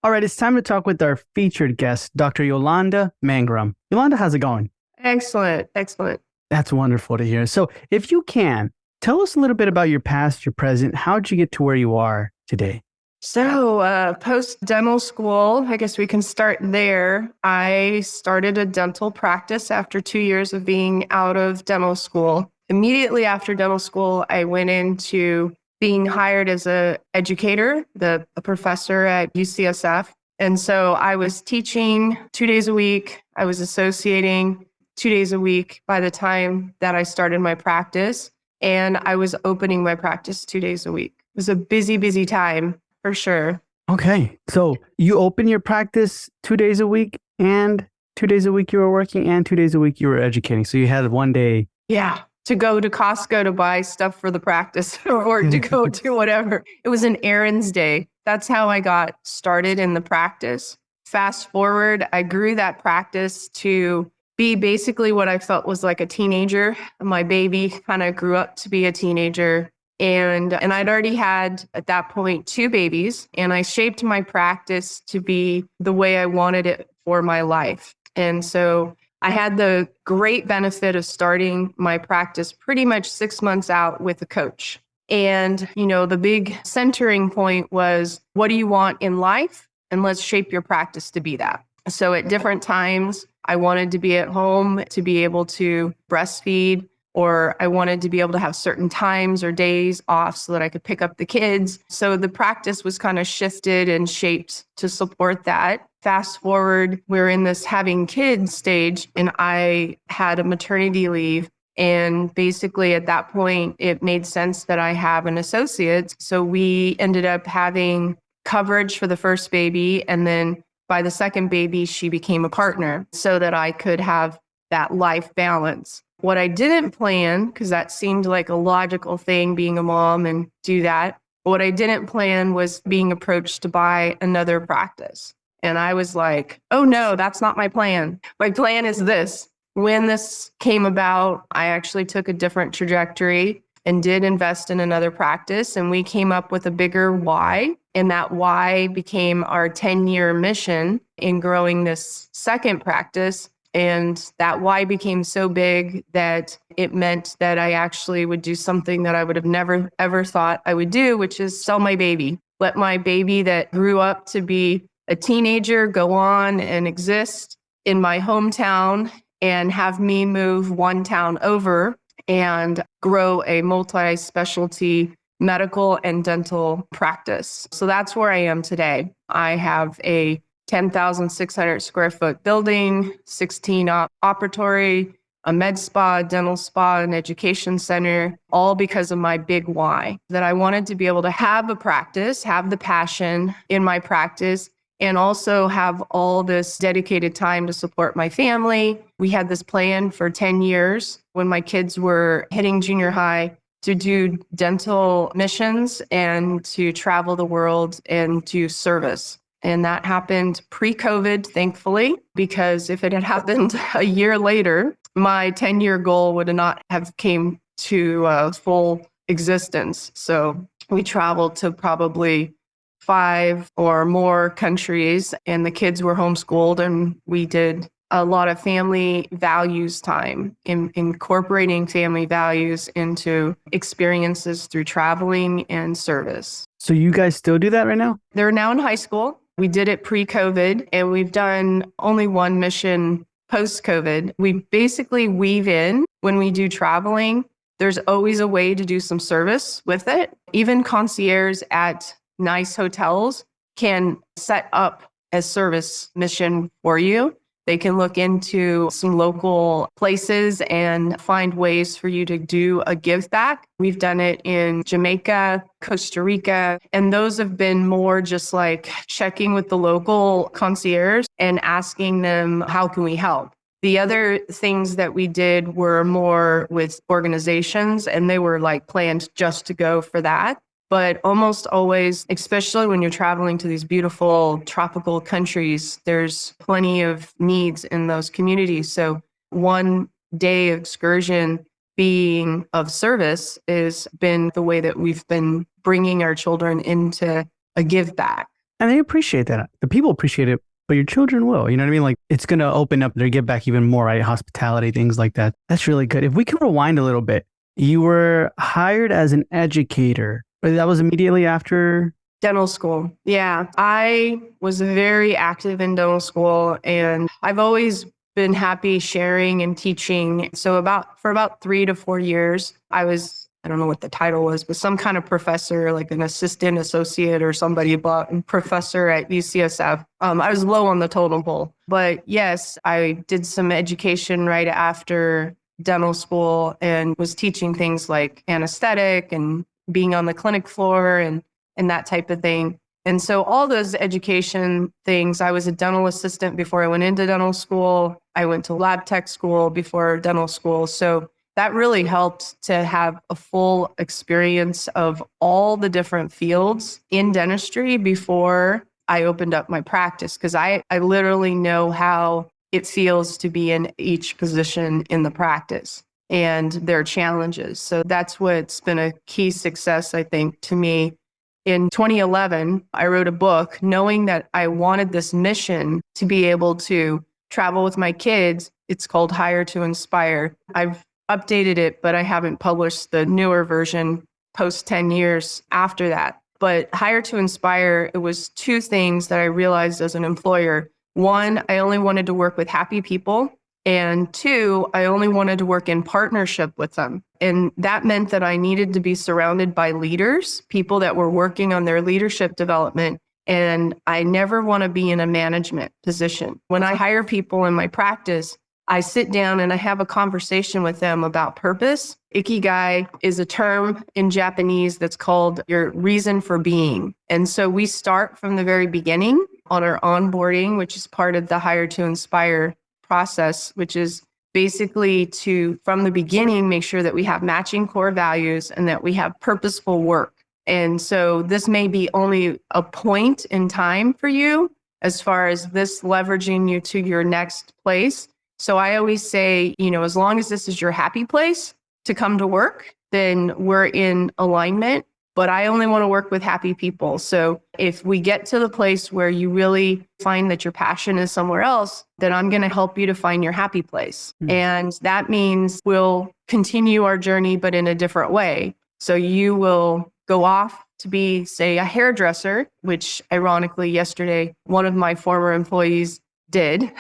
All right, it's time to talk with our featured guest, Dr. Yolanda Mangrum. Yolanda, how's it going? Excellent. Excellent. That's wonderful to hear. So if you can, tell us a little bit about your past, your present. How'd you get to where you are today? So, post-dental school, I guess we can start there. I started a dental practice after 2 years of being out of dental school. Immediately after dental school, I went into being hired as a educator, a professor at UCSF. And so I was teaching 2 days a week. I was associating 2 days a week by the time that I started my practice. And I was opening my practice 2 days a week. It was a busy, busy time. For sure. Okay. So you open your practice 2 days a week, and 2 days a week you were working, and 2 days a week you were educating. So you had one day. Yeah. To go to Costco to buy stuff for the practice or to go to whatever. It was an errands day. That's how I got started in the practice. Fast forward, I grew that practice to be basically what I felt was like a teenager. My baby kind of grew up to be a teenager. And I'd already had, at that point, 2 babies, and I shaped my practice to be the way I wanted it for my life. And so I had the great benefit of starting my practice pretty much 6 months out with a coach. And, the big centering point was, what do you want in life? And let's shape your practice to be that. So at different times, I wanted to be at home to be able to breastfeed, or I wanted to be able to have certain times or days off so that I could pick up the kids. So the practice was kind of shifted and shaped to support that. Fast forward, we're in this having kids stage, and I had a maternity leave. And basically at that point, it made sense that I have an associate. So we ended up having coverage for the first baby. And then by the second baby, she became a partner so that I could have that life balance. What I didn't plan, because that seemed like a logical thing, being a mom and do that. What I didn't plan was being approached to buy another practice. And I was like, oh no, that's not my plan. My plan is this. When this came about, I actually took a different trajectory and did invest in another practice. And we came up with a bigger why. And that why became our 10-year mission in growing this second practice. And that why became so big that it meant that I actually would do something that I would have never, ever thought I would do, which is sell my baby. Let my baby that grew up to be a teenager go on and exist in my hometown, and have me move one town over and grow a multi-specialty medical and dental practice. So that's where I am today. I have a 10,600 square foot building, 16 operatory, a med spa, dental spa, and education center, all because of my big why, that I wanted to be able to have a practice, have the passion in my practice, and also have all this dedicated time to support my family. We had this plan for 10 years when my kids were hitting junior high to do dental missions and to travel the world and do service. And that happened pre-COVID, thankfully, because if it had happened a year later, my 10-year goal would not have came to full existence. So we traveled to probably 5 or more countries, and the kids were homeschooled, and we did a lot of family values time, incorporating family values into experiences through traveling and service. So you guys still do that right now? They're now in high school. We did it pre-COVID, and we've done only one mission post-COVID. We basically weave in when we do traveling. There's always a way to do some service with it. Even concierge at nice hotels can set up a service mission for you. They can look into some local places and find ways for you to do a give back. We've done it in Jamaica, Costa Rica, and those have been more just like checking with the local concierge and asking them, how can we help? The other things that we did were more with organizations, and they were like planned just to go for that. But almost always, especially when you're traveling to these beautiful tropical countries, there's plenty of needs in those communities. So one day excursion being of service has been the way that we've been bringing our children into a give back. And they appreciate that. The people appreciate it, but your children will. You know what I mean? Like it's going to open up their give back even more, right? Hospitality, things like that. That's really good. If we can rewind a little bit, you were hired as an educator. That was immediately after dental school. Yeah, I was very active in dental school, and I've always been happy sharing and teaching. So for about 3 to 4 years, I don't know what the title was, but some kind of professor, like an assistant associate or somebody, but professor at UCSF. I was low on the totem pole. But yes, I did some education right after dental school and was teaching things like anesthetic and being on the clinic floor and that type of thing. And so all those education things, I was a dental assistant before I went into dental school. I went to lab tech school before dental school. So that really helped to have a full experience of all the different fields in dentistry before I opened up my practice, because I literally know how it feels to be in each position in the practice and their challenges. So that's what's been a key success, I think, to me. In 2011, I wrote a book knowing that I wanted this mission to be able to travel with my kids. It's called Hire to Inspire. I've updated it, but I haven't published the newer version post 10 years after that. But Hire to Inspire, it was two things that I realized as an employer. One, I only wanted to work with happy people. And two, I only wanted to work in partnership with them. And that meant that I needed to be surrounded by leaders, people that were working on their leadership development. And I never want to be in a management position. When I hire people in my practice, I sit down and I have a conversation with them about purpose. Ikigai is a term in Japanese that's called your reason for being. And so we start from the very beginning on our onboarding, which is part of the Hire to Inspire process, which is basically to, from the beginning, make sure that we have matching core values and that we have purposeful work. And so this may be only a point in time for you as far as this leveraging you to your next place. So I always say, as long as this is your happy place to come to work, then we're in alignment. But I only want to work with happy people. So if we get to the place where you really find that your passion is somewhere else, then I'm going to help you to find your happy place. And that means we'll continue our journey, but in a different way. So you will go off to be, say, a hairdresser, which ironically yesterday, one of my former employees did,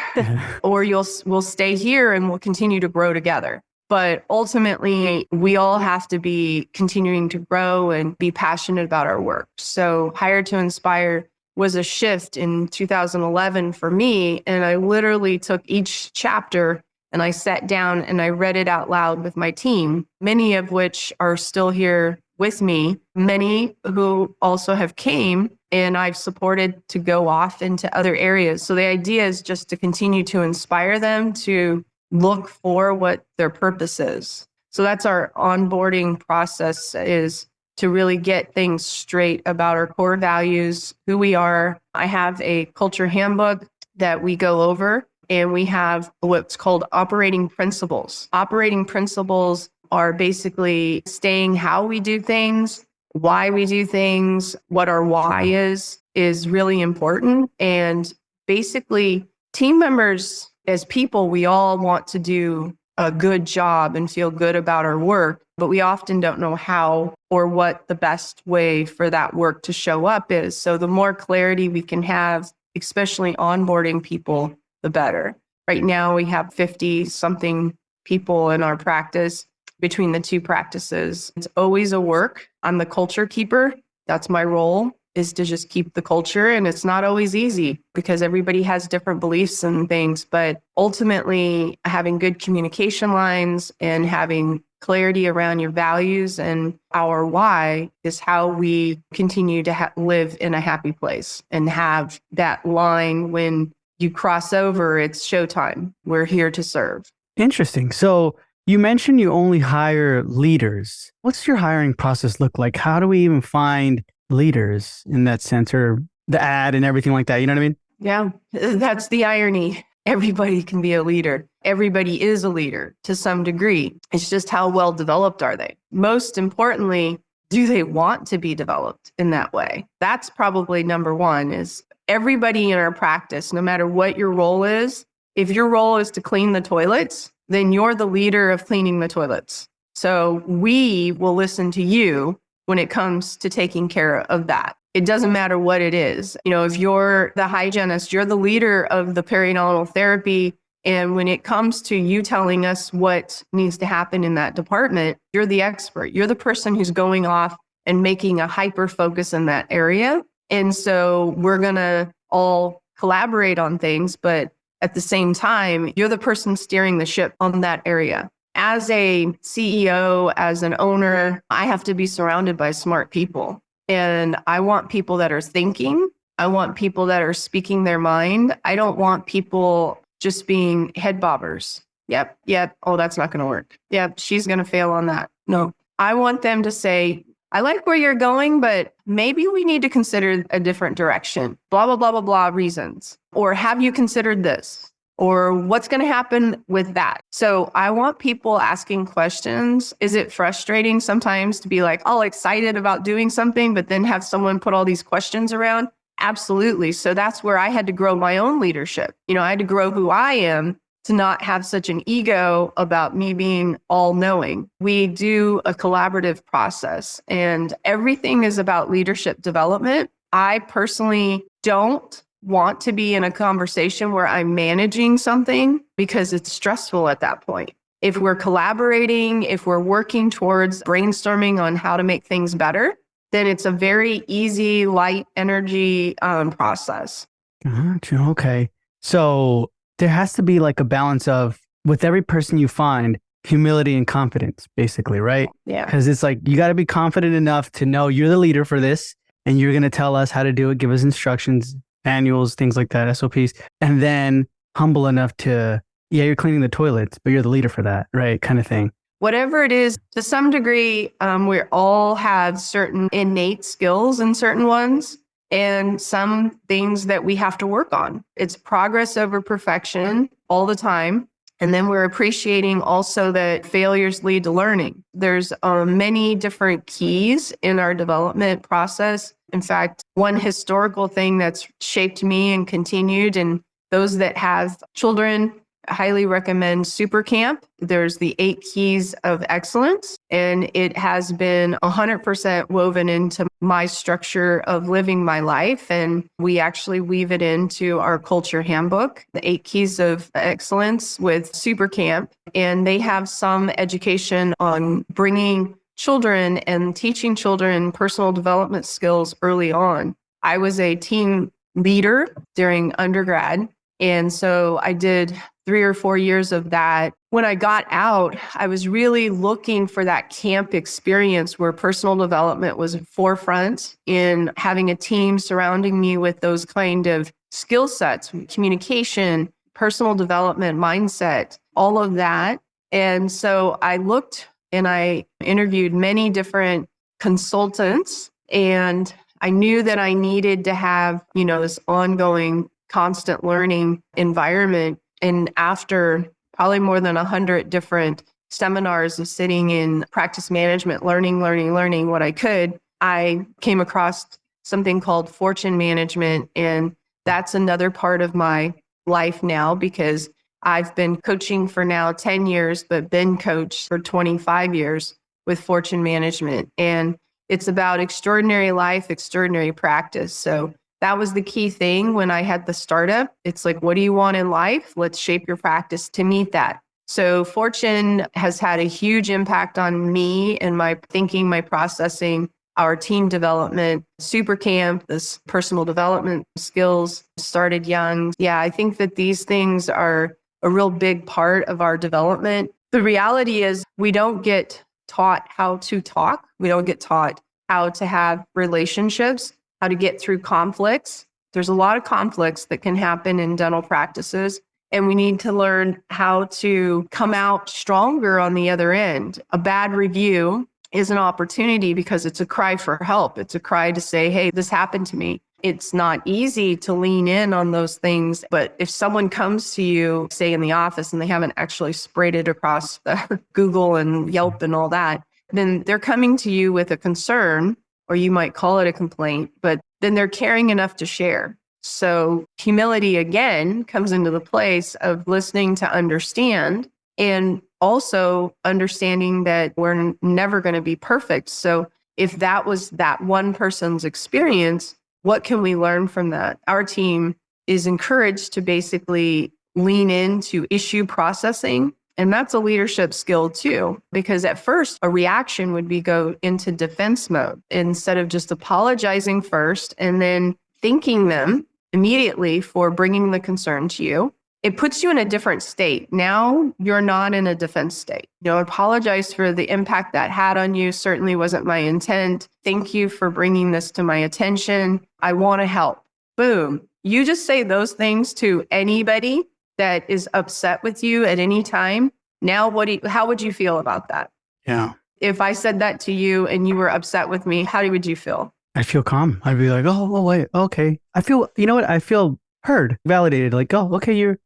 or we'll stay here and we'll continue to grow together. But ultimately, we all have to be continuing to grow and be passionate about our work. So Hire to Inspire was a shift in 2011 for me. And I literally took each chapter and I sat down and I read it out loud with my team, many of which are still here with me, many who also have came and I've supported to go off into other areas. So the idea is just to continue to inspire them to look for what their purpose is. So that's our onboarding process, is to really get things straight about our core values, who we are. I have a culture handbook that we go over, and we have what's called operating principles. Operating principles are basically saying how we do things, why we do things, what our why is really important. And basically, team members, as people, we all want to do a good job and feel good about our work, but we often don't know how or what the best way for that work to show up is. So the more clarity we can have, especially onboarding people, the better. Right now, we have 50-something people in our practice between the two practices. It's always a work. I'm the culture keeper. That's my role, is to just keep the culture. And it's not always easy because everybody has different beliefs and things. But ultimately, having good communication lines and having clarity around your values and our why is how we continue to live in a happy place and have that line when you cross over, it's showtime. We're here to serve. Interesting. So you mentioned you only hire leaders. What's your hiring process look like? How do we even find leaders in that sense, or the ad and everything like that? You know what I mean? Yeah, that's the irony. Everybody can be a leader. Everybody is a leader to some degree. It's just how well developed are they? Most importantly, do they want to be developed in that way? That's probably number one, is everybody in our practice, no matter what your role is, if your role is to clean the toilets, then you're the leader of cleaning the toilets. So we will listen to you when it comes to taking care of that. It doesn't matter what it is. If you're the hygienist, you're the leader of the perinatal therapy. And when it comes to you telling us what needs to happen in that department, you're the expert. You're the person who's going off and making a hyper focus in that area. And so we're going to all collaborate on things, but at the same time, you're the person steering the ship on that area. As a CEO, as an owner, I have to be surrounded by smart people. And I want people that are thinking. I want people that are speaking their mind. I don't want people just being head bobbers. Yep. Oh, that's not going to work. Yep. She's going to fail on that. No, I want them to say, I like where you're going, but maybe we need to consider a different direction. Blah, blah, blah, blah, blah reasons. Or have you considered this? Or what's going to happen with that? So I want people asking questions. Is it frustrating sometimes to be like all excited about doing something, but then have someone put all these questions around? Absolutely. So that's where I had to grow my own leadership. I had to grow who I am to not have such an ego about me being all knowing. We do a collaborative process and everything is about leadership development. I personally don't want to be in a conversation where I'm managing something because it's stressful at that point. If we're collaborating, if we're working towards brainstorming on how to make things better, then it's a very easy, light energy process. Gotcha. Okay. So there has to be like a balance of, with every person you find, humility and confidence, basically, right? Yeah. Because it's like, you got to be confident enough to know you're the leader for this and you're going to tell us how to do it, give us instructions, manuals, things like that, SOPs, and then humble enough to, you're cleaning the toilets, but you're the leader for that, right? Kind of thing. Whatever it is, to some degree, we all have certain innate skills in certain ones and some things that we have to work on. It's progress over perfection all the time. And then we're appreciating also that failures lead to learning. There's many different keys in our development process. In fact, one historical thing that's shaped me and continued, and those that have children, I highly recommend Super Camp. There's the 8 keys of excellence, and it has been 100% woven into my structure of living my life. And we actually weave it into our culture handbook, the 8 keys of excellence with Super Camp. And they have some education on bringing children and teaching children personal development skills early on. I was a team leader during undergrad. And so I did 3 or 4 years of that. When I got out, I was really looking for that camp experience where personal development was forefront in having a team surrounding me with those kind of skill sets, communication, personal development, mindset, all of that. And so I looked and I interviewed many different consultants, and I knew that I needed to have, this ongoing constant learning environment. And after probably more than 100 different seminars of sitting in practice management, learning what I could, I came across something called fortune management. And that's another part of my life now, because I've been coaching for now 10 years, but been coached for 25 years with fortune management. And it's about extraordinary life, extraordinary practice. So that was the key thing when I had the startup. It's like, what do you want in life? Let's shape your practice to meet that. So Fortune has had a huge impact on me and my thinking, my processing, our team development. Super Camp, this personal development skills started young. Yeah, I think that these things are a real big part of our development. The reality is we don't get taught how to talk. We don't get taught how to have relationships, how to get through conflicts. There's a lot of conflicts that can happen in dental practices, and we need to learn how to come out stronger on the other end. A bad review is an opportunity because it's a cry for help. It's a cry to say, hey, this happened to me. It's not easy to lean in on those things, but if someone comes to you, say in the office, and they haven't actually sprayed it across the Google and Yelp and all that, then they're coming to you with a concern, or you might call it a complaint, but then they're caring enough to share. So humility again comes into the place of listening to understand, and also understanding that we're never going to be perfect. So if that was that one person's experience, what can we learn from that? Our team is encouraged to basically lean into issue processing. And that's a leadership skill too, because at first a reaction would be go into defense mode instead of just apologizing first and then thanking them immediately for bringing the concern to you. It puts you in a different state. Now you're not in a defense state. Apologize for the impact that had on you. Certainly wasn't my intent. Thank you for bringing this to my attention. I want to help. Boom. You just say those things to anybody that is upset with you at any time. Now, how would you feel about that? Yeah. If I said that to you and you were upset with me, how would you feel? I'd feel calm. I'd be like, oh, wait, okay. I feel, you know what? I feel heard, validated. Like, oh, okay, you're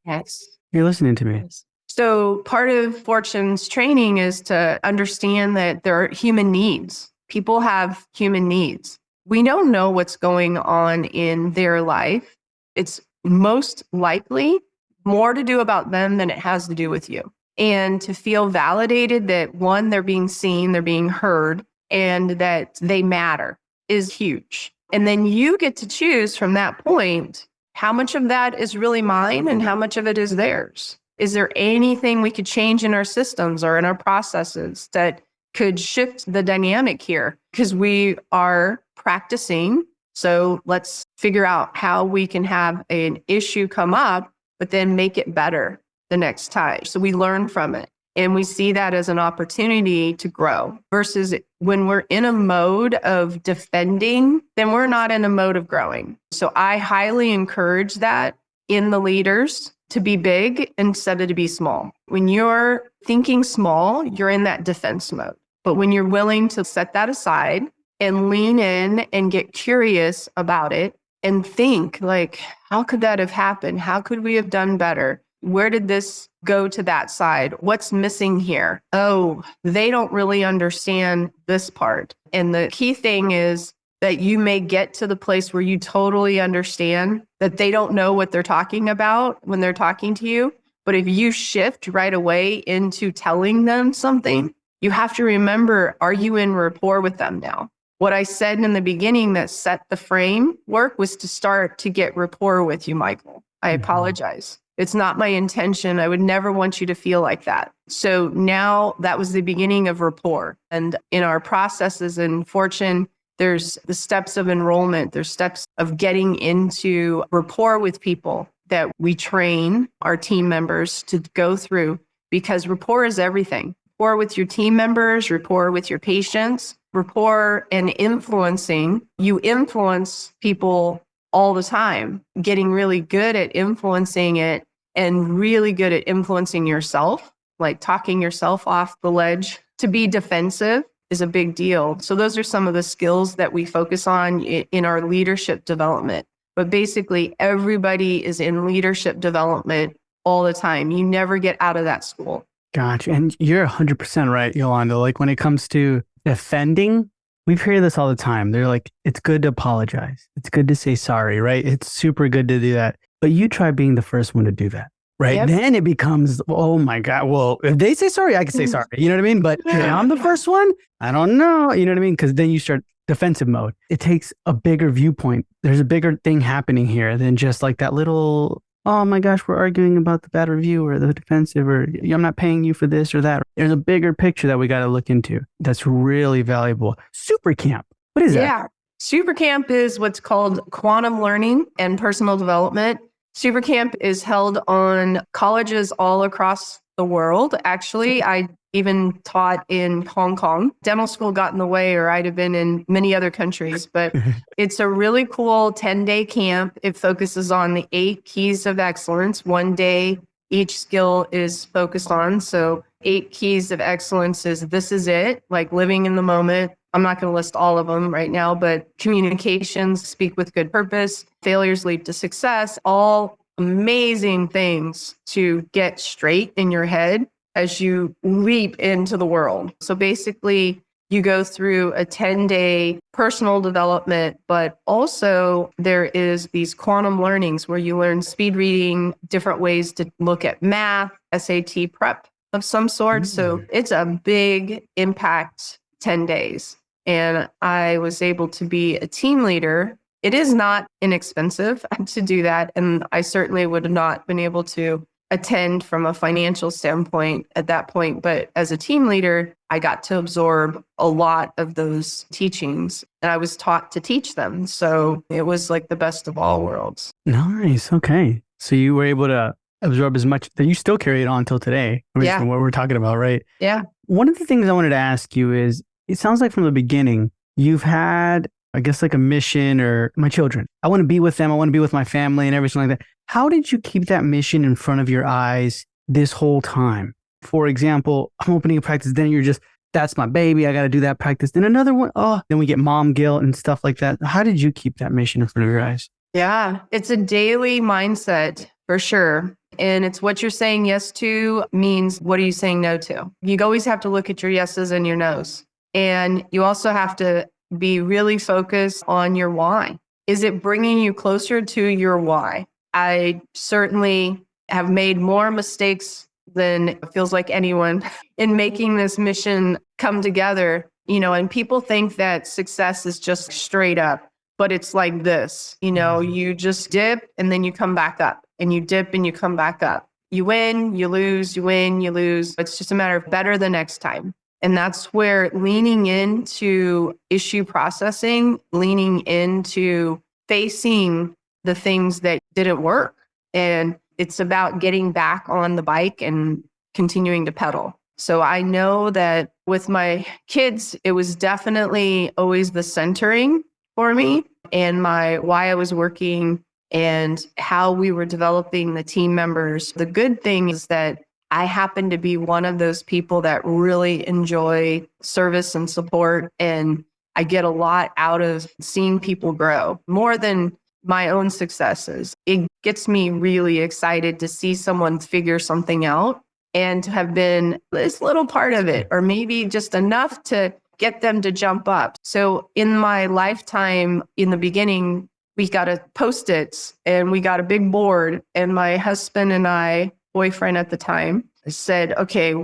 listening to me. Yes. So part of Fortune's training is to understand that there are human needs. People have human needs. We don't know what's going on in their life. It's most likely more to do about them than it has to do with you. And to feel validated that one, they're being seen, they're being heard, and that they matter is huge. And then you get to choose from that point, how much of that is really mine and how much of it is theirs? Is there anything we could change in our systems or in our processes that could shift the dynamic here? Because we are practicing. So let's figure out how we can have an issue come up, but then make it better the next time. So we learn from it. And we see that as an opportunity to grow versus when we're in a mode of defending, then we're not in a mode of growing. So I highly encourage that in the leaders to be big instead of to be small. When you're thinking small, you're in that defense mode. But when you're willing to set that aside and lean in and get curious about it and think like, how could that have happened? How could we have done better? Where did this go to that side? What's missing here? Oh, they don't really understand this part. And the key thing is that you may get to the place where you totally understand that they don't know what they're talking about when they're talking to you. But if you shift right away into telling them something, you have to remember, are you in rapport with them now? What I said in the beginning that set the framework was to start to get rapport with you, Michael. I apologize. It's not my intention. I would never want you to feel like that. So now that was the beginning of rapport. And in our processes in Fortune, there's the steps of enrollment. There's steps of getting into rapport with people that we train our team members to go through, because rapport is everything. Rapport with your team members, rapport with your patients, rapport and influencing. You influence people all the time, getting really good at influencing it and really good at influencing yourself, like talking yourself off the ledge. To be defensive is a big deal. So those are some of the skills that we focus on in our leadership development. But basically, everybody is in leadership development all the time. You never get out of that school. Gotcha. And you're 100% right, Yolanda. Like when it comes to defending, we've heard this all the time. They're like, it's good to apologize. It's good to say sorry, right? It's super good to do that. But you try being the first one to do that, right? Yep. Then it becomes, oh my God, well, if they say sorry, I can say sorry. You know what I mean? But if I'm the first one, I don't know. You know what I mean? Because then you start defensive mode. It takes a bigger viewpoint. There's a bigger thing happening here than just like that little, oh my gosh, we're arguing about the bad review or the defensive, or I'm not paying you for this or that. There's a bigger picture that we got to look into that's really valuable. Super camp. What is that? Yeah. Super camp is what's called quantum learning and personal development. Super camp is held on colleges all across the world. Actually, I even taught in Hong Kong. Dental school got in the way, or I'd have been in many other countries. But it's a really cool 10-day camp. It focuses on the 8 keys of excellence. One day, each skill is focused on. So 8 keys of excellence this is it, like living in the moment. I'm not going to list all of them right now, but communications, speak with good purpose, failures lead to success, all amazing things to get straight in your head as you leap into the world. So basically, You go through a 10-day personal development, but also there is these quantum learnings where you learn speed reading, different ways to look at math, SAT prep of some sort. So it's a big impact 10 days. And I was able to be a team leader. It is not inexpensive to do that. And I certainly would have not been able to attend from a financial standpoint at that point. But as a team leader, I got to absorb a lot of those teachings and I was taught to teach them. So it was like the best of all worlds. Nice. Okay. So you were able to absorb as much that you still carry it on until today. Yeah. From what we're talking about, right? Yeah. One of the things I wanted to ask you is, it sounds like from the beginning, you've had, I guess, like a mission or my children. I want to be with them. I want to be with my family and everything like that. How did you keep that mission in front of your eyes this whole time? For example, I'm opening a practice, then you're just, that's my baby. I got to do that practice. Then another one, then we get mom guilt and stuff like that. How did you keep that mission in front of your eyes? Yeah, it's a daily mindset for sure. And it's what you're saying yes to means what are you saying no to? You always have to look at your yeses and your nos. And you also have to be really focused on your why. Is it bringing you closer to your why? I certainly have made more mistakes than it feels like anyone in making this mission come together, and people think that success is just straight up, but it's like this, you just dip and then you come back up and you dip and you come back up. You win, you lose, you win, you lose. It's just a matter of better the next time. And that's where leaning into issue processing, leaning into facing the things that didn't work. And it's about getting back on the bike and continuing to pedal. So I know that with my kids, it was definitely always the centering for me and why I was working and how we were developing the team members. The good thing is that I happen to be one of those people that really enjoy service and support. And I get a lot out of seeing people grow more than my own successes. It gets me really excited to see someone figure something out and to have been this little part of it, or maybe just enough to get them to jump up. So in my lifetime, in the beginning, we got a Post-its and we got a big board, and my husband and I, boyfriend at the time, said, okay,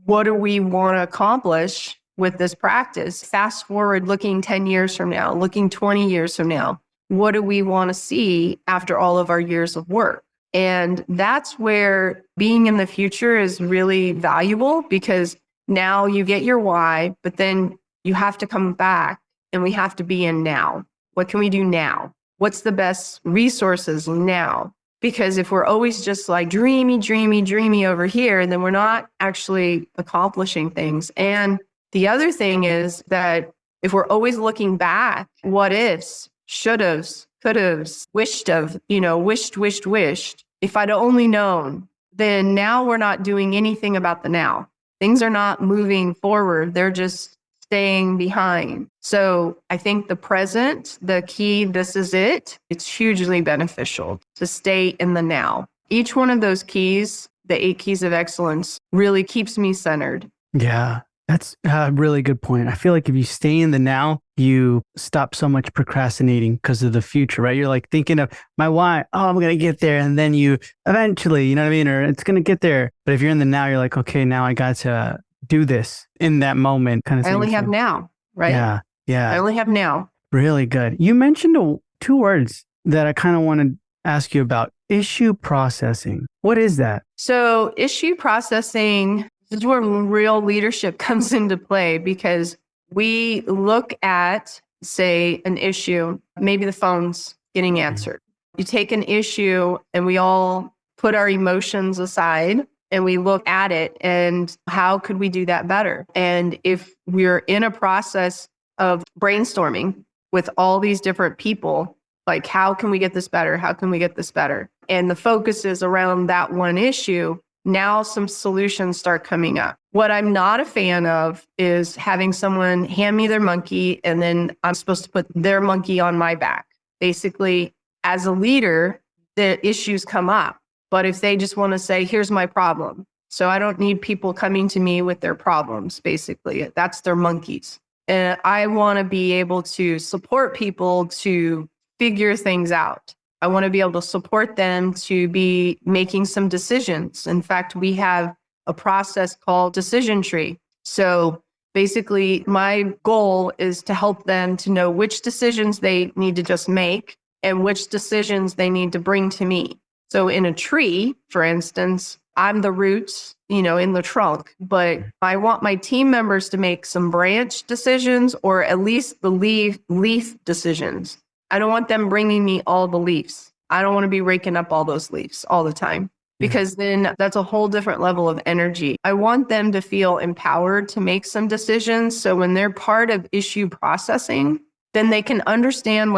what do we want to accomplish with this practice? Fast forward, looking 10 years from now, looking 20 years from now, what do we want to see after all of our years of work? And that's where being in the future is really valuable, because now you get your why, but then you have to come back and we have to be in now. What can we do now? What's the best resources now? Because if we're always just like dreamy over here, then we're not actually accomplishing things. And the other thing is that if we're always looking back, what ifs, should haves, could haves, wished of, wished. If I'd only known, then now we're not doing anything about the now. Things are not moving forward. They're just staying behind. So I think the present, the key, this is it. It's hugely beneficial to stay in the now. Each one of those keys, the 8 keys of excellence, really keeps me centered. Yeah, that's a really good point. I feel like if you stay in the now, you stop so much procrastinating because of the future, right? You're like thinking of my why. Oh, I'm going to get there. And then you eventually, you know what I mean? Or it's going to get there. But if you're in the now, you're like, okay, now I got to do this in that moment kind of thing. I only have now, right? Yeah. I only have now. Really good. You mentioned 2 words that I kind of want to ask you about. Issue processing. What is that? So issue processing is where real leadership comes into play, because we look at, say, an issue, maybe the phone's getting answered. You take an issue and we all put our emotions aside and we look at it and how could we do that better? And if we're in a process of brainstorming with all these different people, like, how can we get this better? How can we get this better? And the focus is around that one issue. Now some solutions start coming up. What I'm not a fan of is having someone hand me their monkey and then I'm supposed to put their monkey on my back. Basically, as a leader, the issues come up. But if they just want to say, here's my problem. So I don't need people coming to me with their problems, basically. That's their monkeys. And I want to be able to support people to figure things out. I want to be able to support them to be making some decisions. In fact, we have a process called decision tree. So basically, my goal is to help them to know which decisions they need to just make and which decisions they need to bring to me. So in a tree, for instance, I'm the roots, in the trunk, but I want my team members to make some branch decisions or at least the leaf decisions. I don't want them bringing me all the leaves. I don't want to be raking up all those leaves all the time because then that's a whole different level of energy. I want them to feel empowered to make some decisions. So when they're part of issue processing, then they can understand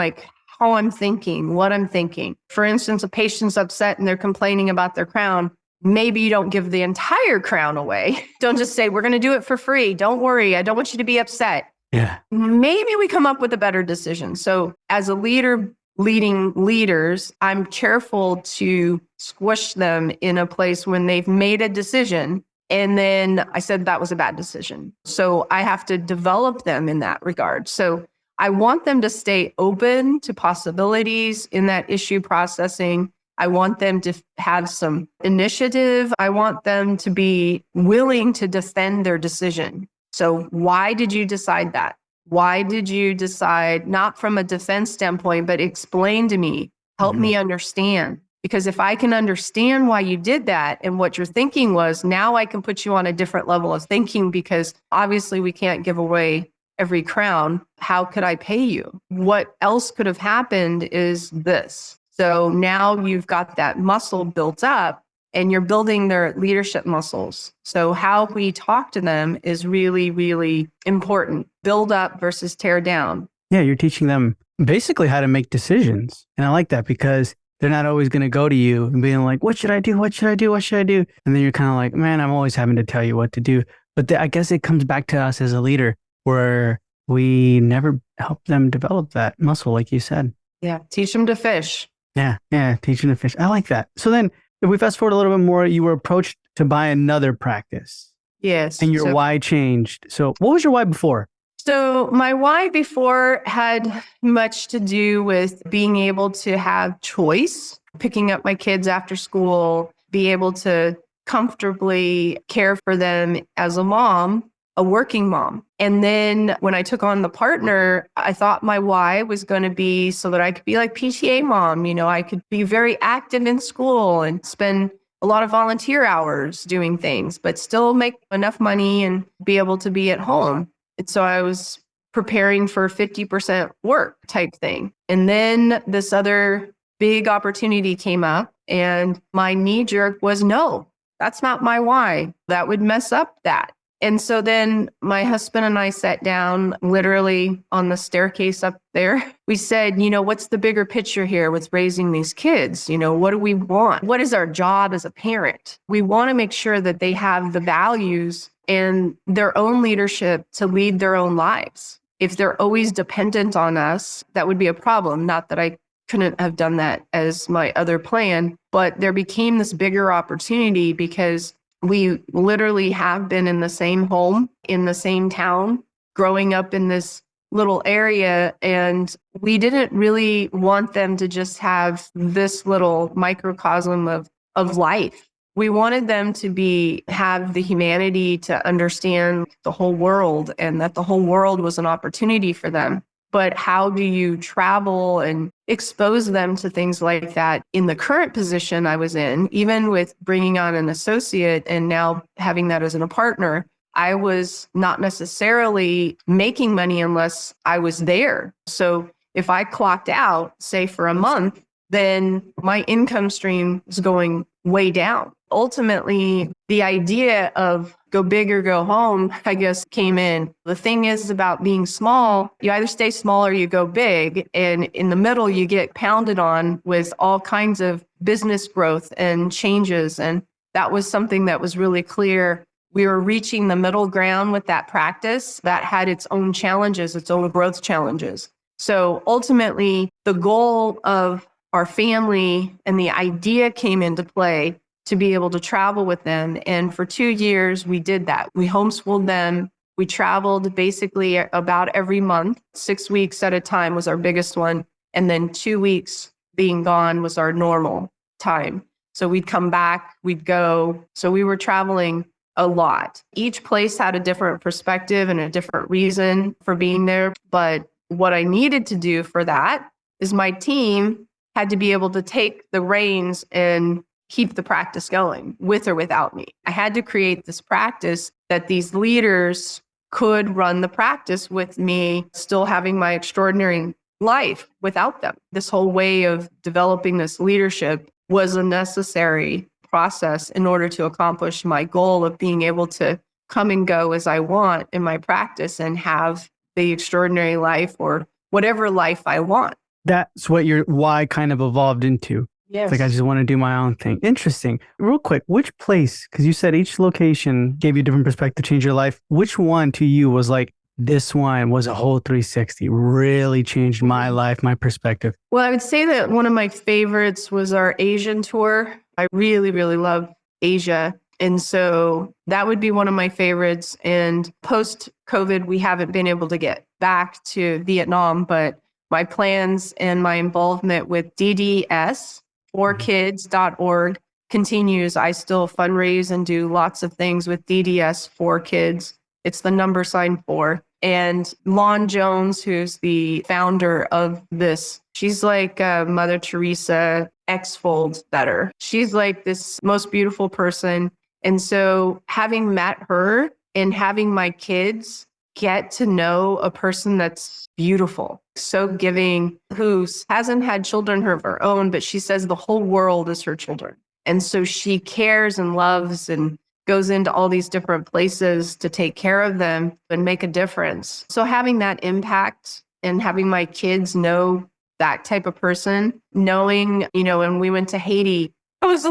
how I'm thinking, what I'm thinking. For instance, a patient's upset and they're complaining about their crown. Maybe you don't give the entire crown away. Don't just say, we're going to do it for free. Don't worry. I don't want you to be upset. Yeah. Maybe we come up with a better decision. So as a leader leading leaders, I'm careful to squish them in a place when they've made a decision. And then I said that was a bad decision. So I have to develop them in that regard. So I want them to stay open to possibilities in that issue processing. I want them to have some initiative. I want them to be willing to defend their decision. So why did you decide that? Why did you decide, not from a defense standpoint, but explain to me, help me understand? Because if I can understand why you did that and what your thinking was, now I can put you on a different level of thinking because obviously we can't give away every crown. How could I pay you? What else could have happened is this. So now you've got that muscle built up and you're building their leadership muscles. So how we talk to them is really, really important. Build up versus tear down. Yeah, you're teaching them basically how to make decisions. And I like that because they're not always going to go to you and being like, what should I do? What should I do? What should I do? And then you're kind of like, man, I'm always having to tell you what to do. But I guess it comes back to us as a leader where we never help them develop that muscle, like you said. Yeah, teach them to fish. Yeah, teach them to fish. I like that. So then if we fast forward a little bit more, you were approached to buy another practice. Yes. And your why changed. So what was your why before? So my why before had much to do with being able to have choice, picking up my kids after school, be able to comfortably care for them as a mom, a working mom. And then when I took on the partner, I thought my why was going to be so that I could be like PTA mom. I could be very active in school and spend a lot of volunteer hours doing things, but still make enough money and be able to be at home. And so I was preparing for 50% work type thing. And then this other big opportunity came up and my knee jerk was, no, that's not my why. That would mess up that. And so then my husband and I sat down literally on the staircase up there. We said, what's the bigger picture here with raising these kids? What do we want? What is our job as a parent? We want to make sure that they have the values and their own leadership to lead their own lives. If they're always dependent on us, that would be a problem. Not that I couldn't have done that as my other plan, but there became this bigger opportunity because we literally have been in the same home, in the same town, growing up in this little area. And we didn't really want them to just have this little microcosm of life. We wanted them to have the humanity to understand the whole world and that the whole world was an opportunity for them. But how do you travel and expose them to things like that? In the current position I was in, even with bringing on an associate and now having that as a partner, I was not necessarily making money unless I was there. So if I clocked out, say for a month, then my income stream is going way down. Ultimately, the idea of go big or go home, I guess, came in. The thing is about being small, you either stay small or you go big. And in the middle, you get pounded on with all kinds of business growth and changes. And that was something that was really clear. We were reaching the middle ground with that practice that had its own challenges, its own growth challenges. So ultimately, the goal of our family and the idea came into play to be able to travel with them. And for 2 years, we did that. We homeschooled them. We traveled basically about every month. 6 weeks at a time was our biggest one. And then 2 weeks being gone was our normal time. So we'd come back, we'd go. So we were traveling a lot. Each place had a different perspective and a different reason for being there. But what I needed to do for that is my team had to be able to take the reins and keep the practice going with or without me. I had to create this practice that these leaders could run the practice with me, still having my extraordinary life without them. This whole way of developing this leadership was a necessary process in order to accomplish my goal of being able to come and go as I want in my practice and have the extraordinary life or whatever life I want. That's what your why kind of evolved into. Yes. It's like, I just want to do my own thing. Interesting. Real quick, which place, because you said each location gave you a different perspective, changed your life. Which one to you was like, this one was a whole 360, really changed my life, my perspective? Well, I would say that one of my favorites was our Asian tour. I really, really love Asia. And so that would be one of my favorites. And post-COVID, we haven't been able to get back to Vietnam, but my plans and my involvement with DDS, forkids.org, continues. I still fundraise and do lots of things with DDS for kids. It's the number sign 4. And Lon Jones, who's the founder of this, she's like Mother Teresa X-fold better. She's like this most beautiful person. And so having met her and having my kids get to know a person that's beautiful, so giving, who hasn't had children of her own, but she says the whole world is her children. And so she cares and loves and goes into all these different places to take care of them and make a difference. So having that impact and having my kids know that type of person, knowing, when we went to Haiti, that was a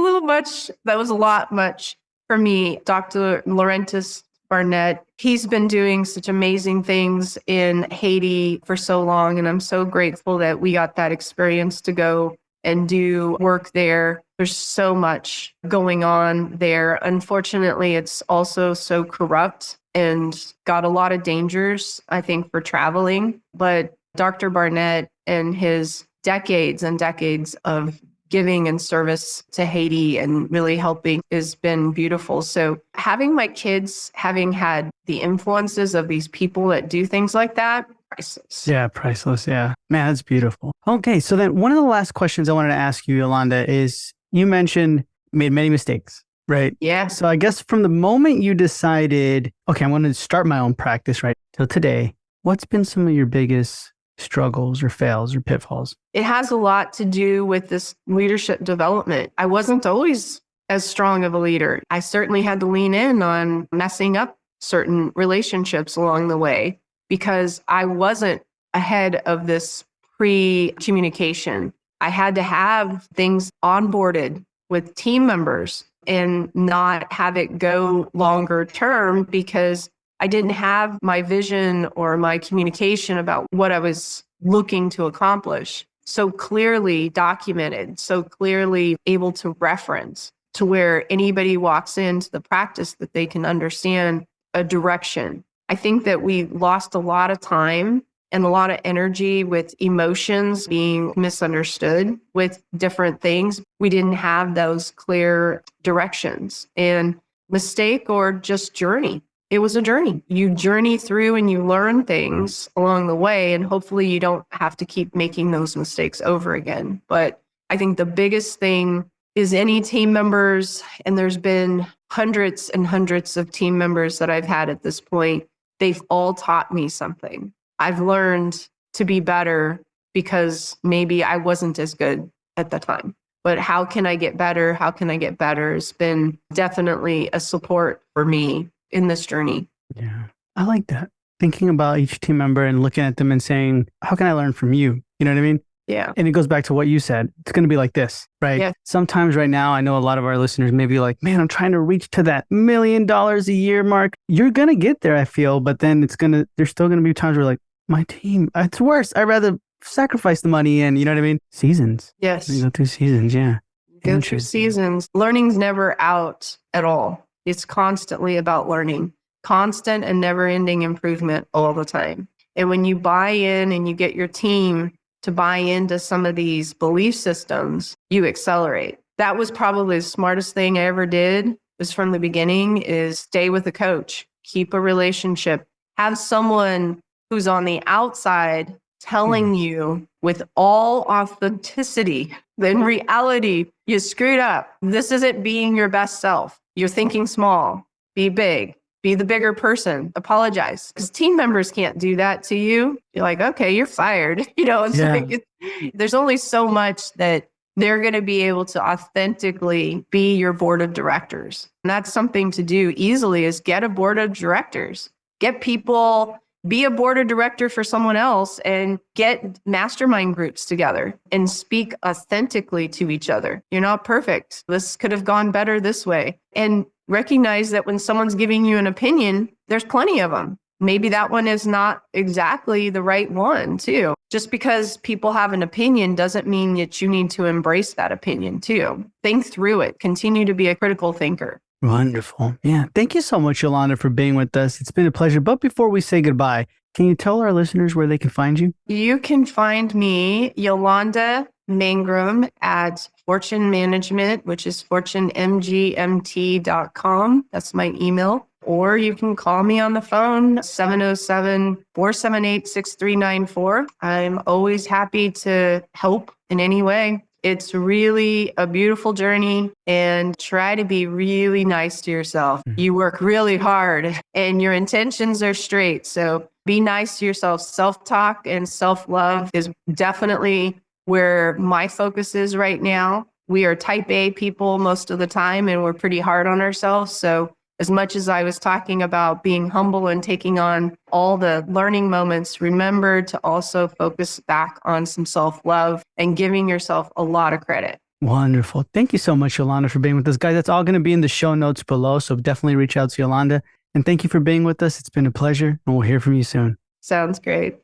lot much for me. Dr. Laurentis Barnett, he's been doing such amazing things in Haiti for so long. And I'm so grateful that we got that experience to go and do work there. There's so much going on there. Unfortunately, it's also so corrupt and got a lot of dangers, I think, for traveling. But Dr. Barnett and his decades and decades of giving and service to Haiti and really helping has been beautiful. So having my kids, having had the influences of these people that do things like that, priceless. Yeah, priceless. Yeah. Man, that's beautiful. Okay. So then one of the last questions I wanted to ask you, Yolanda, is you mentioned made many mistakes, right? Yeah. So I guess from the moment you decided, okay, I'm going to start my own practice, right, till today, what's been some of your biggest struggles or fails or pitfalls? It has a lot to do with this leadership development. I wasn't always as strong of a leader. I certainly had to lean in on messing up certain relationships along the way because I wasn't ahead of this pre-communication. I had to have things onboarded with team members and not have it go longer term because I didn't have my vision or my communication about what I was looking to accomplish so clearly documented, so clearly able to reference to where anybody walks into the practice that they can understand a direction. I think that we lost a lot of time and a lot of energy with emotions being misunderstood with different things. We didn't have those clear directions and mistake or just journey. It was a journey. You journey through and you learn things along the way, and hopefully you don't have to keep making those mistakes over again. But I think the biggest thing is any team members, and there's been hundreds and hundreds of team members that I've had at this point, they've all taught me something. I've learned to be better because maybe I wasn't as good at the time. But how can I get better? How can I get better? Has been definitely a support for me in this journey. Yeah, I like that. Thinking about each team member and looking at them and saying, how can I learn from you? You know what I mean? Yeah. And it goes back to what you said. It's going to be like this, right? Yeah. Sometimes right now, I know a lot of our listeners may be like, man, I'm trying to reach to that $1 million a year mark. You're going to get there, I feel. But then there's still going to be times where like, my team, it's worse. I'd rather sacrifice the money and, you know what I mean? Seasons. Yes. You go through seasons. Yeah. Go through seasons. Learning's never out at all. It's constantly about learning, constant and never ending improvement all the time. And when you buy in and you get your team to buy into some of these belief systems, you accelerate. That was probably the smartest thing I ever did, was from the beginning, is stay with a coach, keep a relationship, have someone who's on the outside telling you with all authenticity, in reality, you screwed up. This isn't being your best self. You're thinking small, be big. Be the bigger person, apologize. Because team members can't do that to you. You're like, okay, you're fired. There's only so much that they're going to be able to authentically be your board of directors. And that's something to do easily, is get a board of directors. Get people, be a board of director for someone else, and get mastermind groups together and speak authentically to each other. You're not perfect. This could have gone better this way. And recognize that when someone's giving you an opinion, there's plenty of them. Maybe that one is not exactly the right one, too. Just because people have an opinion doesn't mean that you need to embrace that opinion, too. Think through it. Continue to be a critical thinker. Wonderful. Yeah. Thank you so much, Yolanda, for being with us. It's been a pleasure. But before we say goodbye, can you tell our listeners where they can find you? You can find me, Yolanda Mangrum, at Fortune Management, which is fortunemgmt.com. That's my email. Or you can call me on the phone, 707-478-6394. I'm always happy to help in any way. It's really a beautiful journey, and try to be really nice to yourself. You work really hard and your intentions are straight. So be nice to yourself. Self-talk and self-love is definitely where my focus is right now. We are type A people most of the time, and we're pretty hard on ourselves. So as much as I was talking about being humble and taking on all the learning moments, remember to also focus back on some self-love and giving yourself a lot of credit. Wonderful. Thank you so much, Yolanda, for being with us. Guys, that's all going to be in the show notes below. So definitely reach out to Yolanda. And thank you for being with us. It's been a pleasure, and we'll hear from you soon. Sounds great.